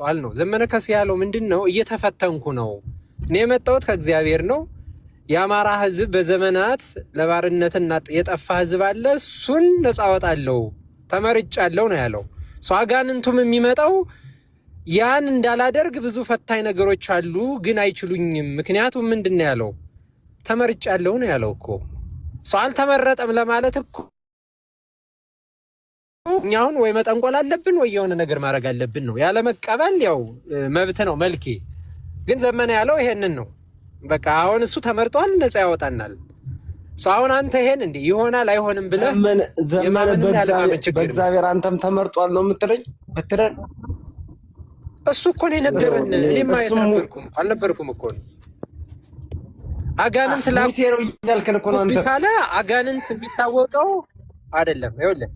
ተመርጧል ነው። ዘመነ ካሴ ያለው ምንድነው? እየተፈተንኩ ነው እኔ የመጣሁት ከእግዚአብሔር ነው። የአማራ ህዝብ በዘመናት ለባርነትና የጠፋ ህዝብ አለ፣ እሱን ነፃ አወጣለሁ ተመርጫለሁ ነው ያለው። አጋንንቱም የሚመጣው ያን እንዳላደርግ ብዙ ፈታኝ ነገሮች አሉ፣ ግን አይችሉኝም። ምክንያቱም ምንድነው ያለው? ተመርጫለሁ ነው ያለው እኮ። አልተመረጠም ለማለት እኮ እኛውን ወይ መጠንቆል አለብን ወይ የሆነ ነገር ማድረግ አለብን ነው። ያለ መቀበል ያው መብት ነው መልኬ። ግን ዘመነ ያለው ይሄንን ነው። በቃ አሁን እሱ ተመርጧል፣ ነፃ ያወጣናል። አሁን አንተ ይሄን እንዴ ይሆናል አይሆንም ብለህ ዘመነ በእግዚአብሔር አንተም ተመርጧል ነው የምትለኝ? በትረን እሱ እኮ ነው የነገረን። እኔማ አልነበርኩም እኮ ነው። አጋንንት ካለ አጋንንት የሚታወቀው አይደለም። ይኸውልህ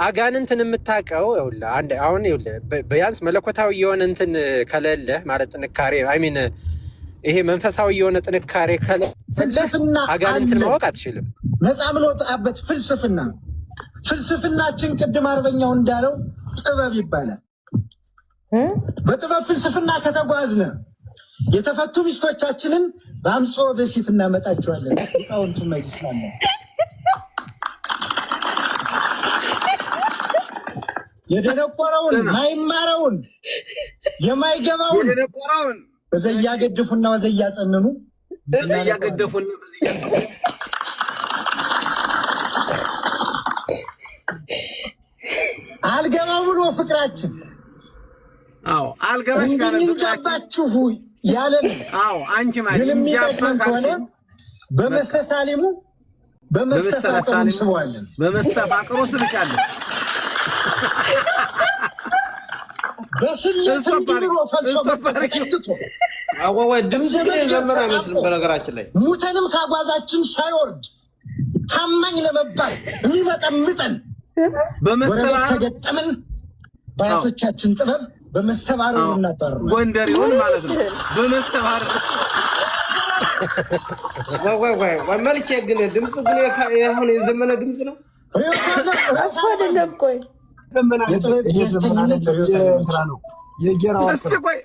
አጋንንትን የምታውቀው ይኸውልህ አሁን ይኸውልህ ቢያንስ መለኮታዊ የሆነ እንትን ከሌለ ማለት ጥንካሬ አይሚን ይሄ መንፈሳዊ የሆነ ጥንካሬ ከሌለ አጋንንትን ማወቅ አትችልም። ነፃ ምንወጣበት ፍልስፍናችን ቅድም አርበኛው እንዳለው ጥበብ ይባላል። በጥበብ ፍልስፍና ከተጓዝነ የተፈቱ ሚስቶቻችንን በአምጾ በሴት እናመጣቸዋለን። ሊቃውንቱ መጅስላለ የደነቆረውን ማይማረውን የማይገባውን በዘያ ገደፉና ወዘያ ጸንኑ አልገባው ብሎ ፍቅራችን አልገባሽ ጋር እንጃባችሁ ያለን አንቺ ማለት የሚጠቅመን ከሆነ በመስተሳሊሙ በመስተፋቅሩ ስበዋለን። በመስተፋቅሩ ስብሻለን። በስለት እንዲብሮ ድምፅ ግን የዘመነ አይመስልም። በነገራችን ላይ ሙተንም ካጓዛችን ሳይወርድ ታማኝ ለመባል የሚመጠምጠን በመስተባር ተገጠምን በአያቶቻችን ጥበብ በመስተባር እናጠር ጎንደሬውን ማለት ነው። በመስተባር ወይ መልኬ ግን ድምፅ ግን አሁን የዘመነ ድምፅ ነው እሱ አይደለም። ቆይ የጌራ እስቲ ቆይ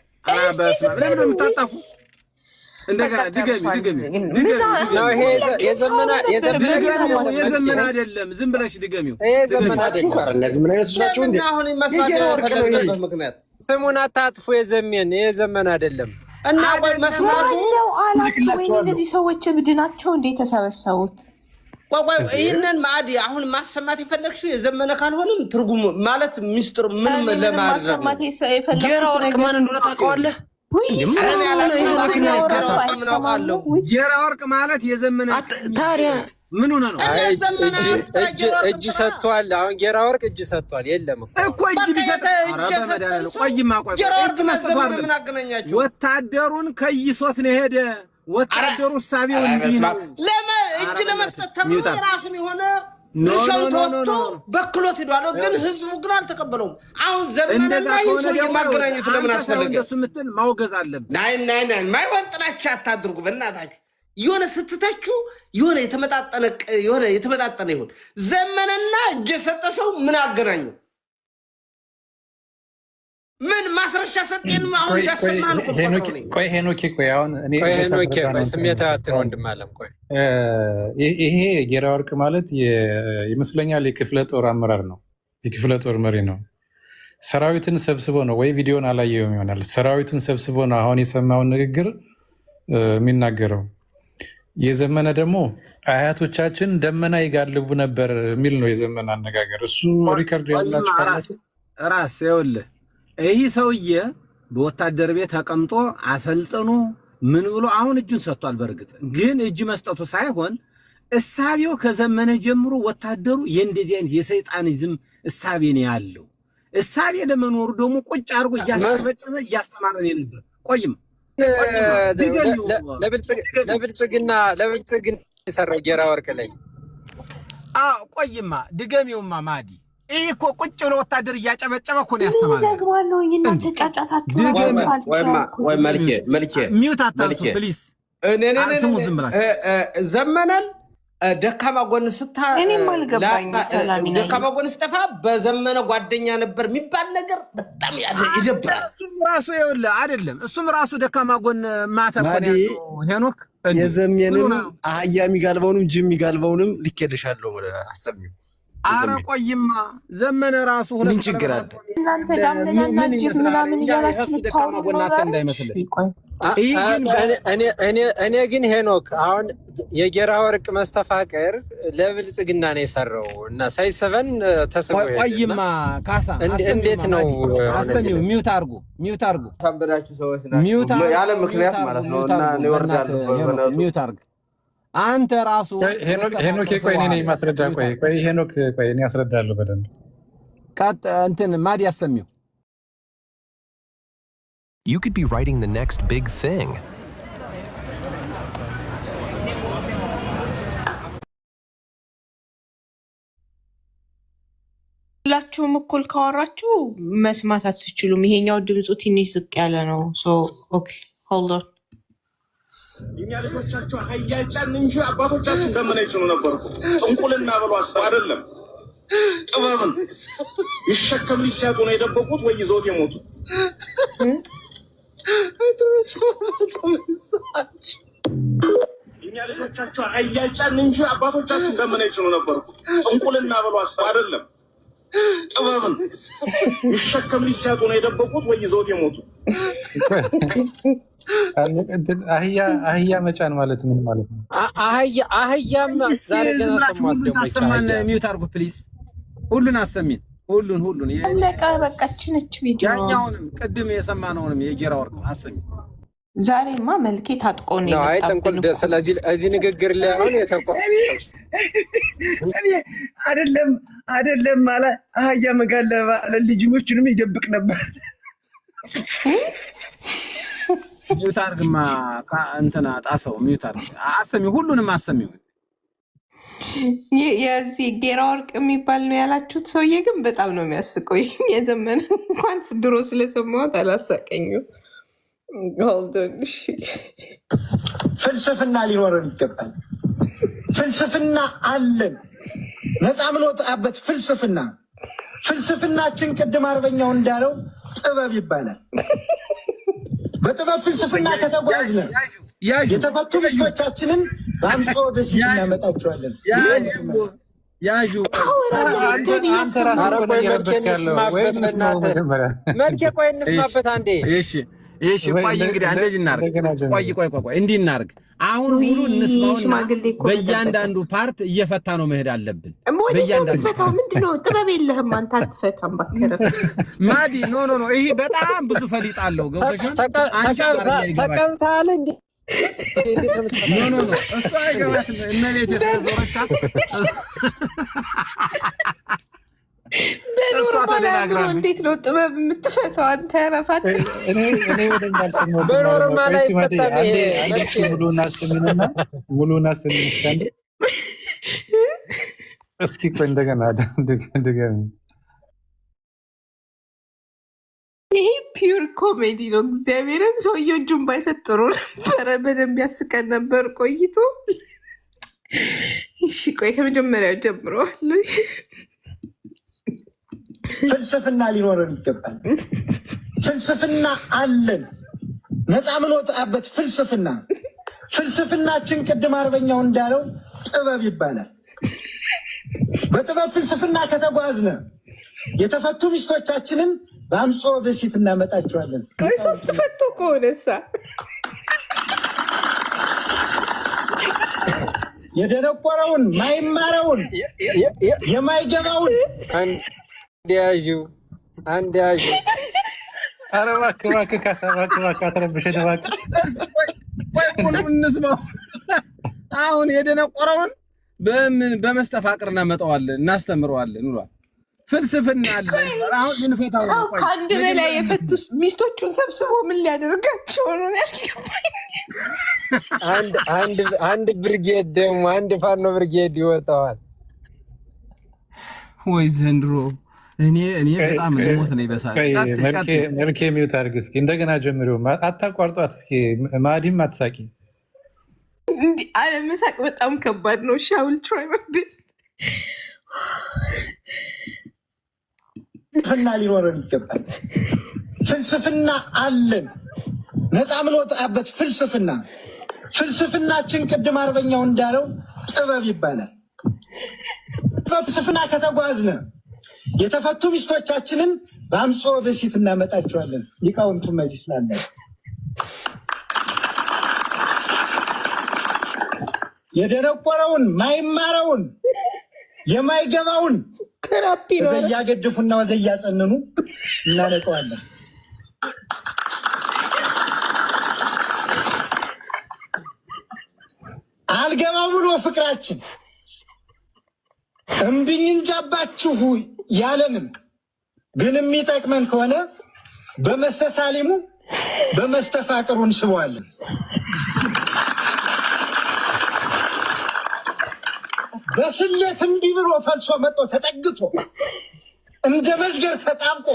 በስመ አብ ለምን የምታጣፉ? እንደገና ድገሚ የዘመነ አይደለም። ዝም ብለሽ ድገሚው። ስሙን አታጥፉ። የዘመነ አይደለም እና መስማቱ አላችሁ። እነዚህ ሰዎች እብድ ናቸው እንዴ ተሰበሰቡት? ይህንን ማዕድ አሁን ማሰማት የፈለግሽው የዘመነ ካልሆነም ትርጉም ማለት ሚስጥር ምንም ለማድረግ ጌራ ወርቅ ማን እንደሆነ ታውቀዋለህ? ጌራ ወርቅ ማለት የዘመነ ታዲያ ምን ሆነ ነው? እጅ ሰጥቷል። አሁን ጌራ ወርቅ እጅ ሰጥቷል። የለም እኮ እጅ ቢሰጥ ቆይማ ወታደሩን ከይሶት ነው ሄደ። ወታደሩ ሳቢው እንዲህ ነው። ለምን እጅ ለመስጠት ተብሎ የራሱን የሆነ ሚሽን ተወጥቶ በክሎት ሄዷል። ግን ህዝቡ ግን አልተቀበለውም። አሁን ዘመነና ይሰው የማገናኘቱ ለምን አስፈለገ? እንደሱ ምትል ማውገዝ አለብን። ናይ ማይሆን ጥላቻ አታድርጉ በእናታችሁ። የሆነ ስትተቹ የሆነ የተመጣጠነ ይሁን። ዘመነና እጅ የሰጠ ሰው ምን አገናኘው? ምን ማስረሻ ሰጤን አሁን ያሰማን እኮ ቆይ ሄኖክ ቆይ አሁን እኔ ስሜት አትን ወንድም አለም ቆይ ይሄ ጌራ ወርቅ ማለት ይመስለኛል የክፍለ ጦር አመራር ነው። የክፍለ ጦር መሪ ነው። ሰራዊትን ሰብስቦ ነው ወይ ቪዲዮን አላየውም ይሆናል። ሰራዊቱን ሰብስቦ ነው አሁን የሰማውን ንግግር የሚናገረው። የዘመነ ደግሞ አያቶቻችን ደመና ይጋልቡ ነበር የሚል ነው የዘመነ አነጋገር። እሱ ሪከርድ ያላችሁ ራስ ይኸውልህ ይህ ሰውዬ በወታደር ቤት ተቀምጦ አሰልጥኖ ምን ብሎ አሁን እጁን ሰጥቷል። በእርግጥ ግን እጅ መስጠቱ ሳይሆን እሳቤው ከዘመነ ጀምሮ ወታደሩ የእንደዚህ አይነት የሰይጣኒዝም እሳቤ ነው ያለው። እሳቤ ለመኖሩ ደግሞ ቁጭ አድርጎ እያስጨበጨበ እያስተማረን ነበር። ቆይም ለብልጽግና የሰራው ጌራ ወርቅ ላይ ቆይማ ድገሚውማ ማዲ ይሄ እኮ ቁጭ ብሎ ወታደር እያጨበጨበ እኮ ነው ያስተማረው። ደግማለሁ እናንተ ጫጫታችሁ ወይ መልኬ ሚውት አታንሱ ፕሊዝ። ስሙ ዝም ብላችሁ ዘመነን ደካማ ጎን ደካማ ጎን ስጠፋ በዘመነ ጓደኛ ነበር የሚባል ነገር በጣም ይደብራል። እሱም ራሱ ይኸውልህ አይደለም እሱም ራሱ ደካማ ጎን ማተኮር ሄኖክ የዘመንን አህያ የሚጋልበውንም ጅብ የሚጋልበውንም ልኬልሻለሁ አሰብኝ። ኧረ ቆይማ ዘመነ ራሱ ምን ችግር አለ? እናንተ ዳምናና ጅብ ምናምን እያላችሁ ደካማ ጎናት እንዳይመስልህ። እኔ ግን ሄኖክ አሁን የጌራ ወርቅ መስተፋቅር ለብልጽግና ነው የሰራው እና ሳይሰበን ተስቦ ቆይማ ካሳ እንዴት ነው አሰሚው ሚውት አርጉ ታበዳችሁ ሰዎች ናቸው ያለ ምክንያት ማለት ነው እና ይወርዳሉ ሚውት አርግ አንተ ራሱ ሄኖክ ቆይ እኔ ነኝ ማስረዳ ቆይ ሄኖክ ቆይ እኔ ያስረዳለሁ በደንብ ቀጥ እንትን ማዲ ያሰሚው You could be writing the next big thing. ሁላችሁም እኩል ካወራችሁ መስማት አትችሉም። ይሄኛው ድምፁ ትንሽ ዝቅ ያለ ነው። ኦኬ ሆልድ ኦን። እኛ ልጆቻቸው ሀያጫን እንጂ አባቶቻችን እንደምን ይችሉ ነበር። ጥንቁልና ብሏቸው አይደለም ጥበብን ይሸከም ሊሲያጡ ነው የደበቁት ወይ ይዘውት የሞቱት። እኛ ልጆቻቸው ሀያጫን እንጂ አባቶቻችን እንደምን ይችሉ ነበር። ጥንቁልና ብሏቸው አይደለም ጥበብን ይሸከም ሊሲያጡ ነው የደበቁት ወይ ይዘውት የሞቱት። አህያ መጫን ማለት ምን ማለት ነው? አህያም ዛሬ ገና ሰማት ደግሞ ታሰማን። ሚውት አርጉ ፕሊዝ። ሁሉን አሰሚን ሁሉን አለቀ። በቃችን እች ቪዲዮ ያኛውንም ቅድም የሰማነውንም የጌራ ወርቅ አሰሚን። ዛሬማ መልኬ ታጥቆ ነው የመጣው። አይ ጥንቁል ስለዚህ እዚህ ንግግር ላይ አሁን አይደለም ማለት አህያ መጋለባ ልጅኖችንም ይደብቅ ነበር። ሚውት አርግማ እንትና ጣሰው ሚውት አርግ አሰሚው ሁሉንም አሰሚው። የዚህ ጌራ ወርቅ የሚባል ነው ያላችሁት ሰውዬ ግን በጣም ነው የሚያስቀው። የዘመነ እንኳን ድሮ ስለሰማሁት አላሳቀኝም። ፍልስፍና ሊኖረን ይገባል። ፍልስፍና አለን፣ ነፃ ምንወጣበት ፍልስፍናችን ቅድም አርበኛው እንዳለው ጥበብ ይባላል። በጥበብ ፍልስፍና ከተጓዝነ የተፈቱ ሚስቶቻችንን በአምጾ በሲት እናመጣቸዋለን። ያዡ መልኬ ቆይ እንስማበት አንዴ። እሺ ቆይ እንግዲህ እንደዚህ እናርግ። ቆይ እንዲህ እናርግ። አሁን ሙሉ እንስማውና በእያንዳንዱ ፓርት እየፈታ ነው መሄድ አለብን። በእያንዳንዱ ፈታው ምንድነው? ጥበብ የለህም አንተ አትፈታም። ባከረ ማዲ ኖ ይሄ በጣም ብዙ ፈሊጥ አለው። ገብቶሻል? ተቀምጣለህ እንዴ? ኖ እሱ አይገባትም። እመቤት የተዘወረቻት እንዴት ነው ጥበብ የምትፈታው አንተ? ያረፋት በኖርማል አይፈታም። ሙሉና ስሚን እስኪ ቆይ እንደገና ይሄ ፒውር ኮሜዲ ነው። እግዚአብሔርን ሰውዬው እጁን ባይሰጥ ጥሩ ነበረ። በደንብ ያስቀን ነበር ቆይቶ። እሺ ቆይ ከመጀመሪያው ጀምረዋል። ፍልስፍና ሊኖረን ይገባል። ፍልስፍና አለን፣ ነፃ ምንወጣበት ፍልስፍናችን ቅድም አርበኛው እንዳለው ጥበብ ይባላል። በጥበብ ፍልስፍና ከተጓዝነ የተፈቱ ሚስቶቻችንን በአምጾ በሲት እናመጣቸዋለን። ቆይ ሶስት ፈቶ ከሆነሳ የደነቆረውን ማይማረውን የማይገባውን አንድ ያዡ ኧረ እባክህ አትረብሸን እባክህ። እንስማው። አሁን የደነቆረውን በመስተፋቅር እናመጣዋለን፣ እናስተምረዋለን ብሏል። ፍልስፍና አለን። አሁን ልንፈታው ነው። ከአንድ በላይ የፈቱ ሚስቶቹን ሰብስቦ ምን ሊያደርጋቸው ነው? አንድ ብርጌድ ደግሞ አንድ ፋኖ ብርጌድ ይወጣዋል ወይ ዘንድሮ? እኔ በጣም ልሞት ነው ይበሳል። መልኬ ሚውት አድርግ እስኪ እንደገና ጀምሪው። አታቋርጧት እስኪ ማዲም አትሳቂ። አለመሳቅ በጣም ከባድ ነው። ሻውል ትራይ ማይ ቤስት። ፍልስፍና ሊኖረን ይገባል። ፍልስፍና አለን፣ ነፃ የምንወጣበት ፍልስፍና። ፍልስፍናችን ቅድም አርበኛው እንዳለው ጥበብ ይባላል። በፍልስፍና ከተጓዝነ የተፈቱ ሚስቶቻችንን በአምጽኦ በሴት እናመጣቸዋለን። ሊቃውንቱ መዚህ ስላለ የደነቆረውን ማይማረውን የማይገባውን ቴራፒ ነው እያገድፉና ወዘያጸንኑ እናነቀዋለን። አልገባ ብሎ ፍቅራችን እምቢኝ እንጃባችሁ ያለንም ግን የሚጠቅመን ከሆነ በመስተሳሊሙ በመስተፋቅሩ እንስበዋለን። በስሌት እምቢ ብሎ ፈልሶ መጥቶ ተጠግቶ እንደ መዝገር ተጣብቆ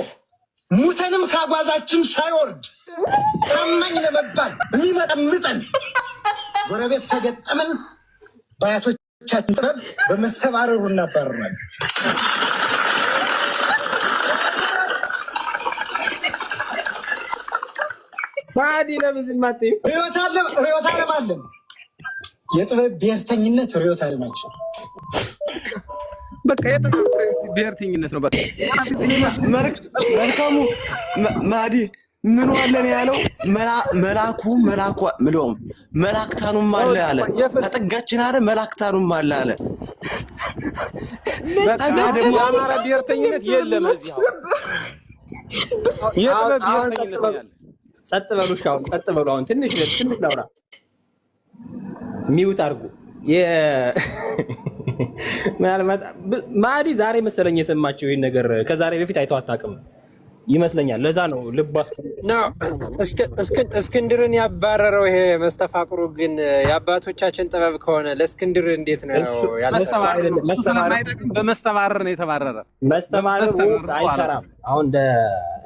ሙተንም ካጓዛችን ሳይወርድ ታማኝ ለመባል የሚመጠምጠን ጎረቤት ከገጠመን በአያቶቻችን ጥበብ በመስተባረሩ እናባረራለን። ማዲ ለምን ማጥይ ርዕዮተ ዓለም አለን። የጥበብ ብሔርተኝነት ርዕዮተ ዓለማችን በቃ የጥበብ ብሔርተኝነት ነው። በቃ መልካሙ ማዲ ምን ዋለን ያለው መላኩ ምሎም መላክታኑም አለ አለ ተጠጋችን አለ መላክታኑም አለ አለ። በቃ ደግሞ የአማራ ብሔርተኝነት የለም እዚህ የጥበብ ብሔርተኝነት ያለ። ጸጥ በሉ እስካሁን ጸጥ በሉ። አሁን ትንሽ ላውራ። ሚውት አድርጉ። ምናልባት ማዲ ዛሬ መሰለኝ የሰማችው ይሄን ነገር ከዛሬ በፊት አይተው አታውቅም ይመስለኛል። ለዛ ነው ልቧ እስክንድርን ያባረረው ይሄ መስተፋቅሩ። ግን የአባቶቻችን ጥበብ ከሆነ ለእስክንድር እንዴት ነው ስለማይጠቅም በመስተባረር ነው የተባረረ። መስተባረሩ አይሰራም። አሁን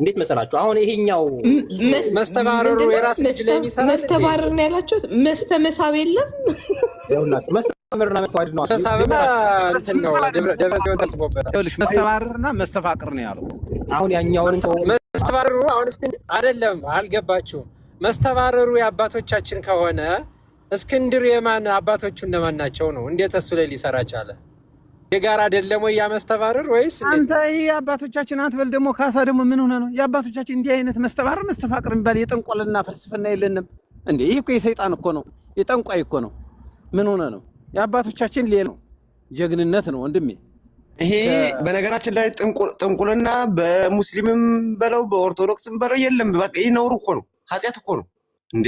እንዴት መሰላችሁ? አሁን ይሄኛው መስተባረሩ የራስ ልጅ ላይ የሚሰራ መስተባረር ነው ያላችሁት። መስተመሳብ የለም መስተምርና መስተዋድድ ነው። መስተሳብና እንትን ነው ደብረጽዮን ተስቦበታል። ይኸውልሽ መስተባረርና መስተፋቅር ነው ያለው። አሁን ያኛውን መስተባረሩ አሁን አይደለም፣ አልገባችሁም? መስተባረሩ የአባቶቻችን ከሆነ እስክንድር የማን አባቶቹ እነማን ናቸው ነው? እንዴት እሱ ላይ ሊሰራ ቻለ? የጋራ አይደለም ወይ ያ መስተባረር? ወይስ አንተ ይሄ አባቶቻችን አትበል። ደግሞ ካሳ ደግሞ ምን ሆነ ነው የአባቶቻችን እንዲህ አይነት መስተባረር መስተፋቅር የሚባል የጠንቆልና ፍልስፍና የለንም እንዴ? ይሄ እኮ የሰይጣን እኮ ነው፣ የጠንቋይ እኮ ነው። ምን ሆነ ነው? የአባቶቻችን ሌላ ነው፣ ጀግንነት ነው ወንድሜ። ይሄ በነገራችን ላይ ጥንቁልና በሙስሊምም በለው በኦርቶዶክስም በለው የለም። በቃ ይህ ነውር እኮ ነው፣ ኃጢአት እኮ ነው እንዴ።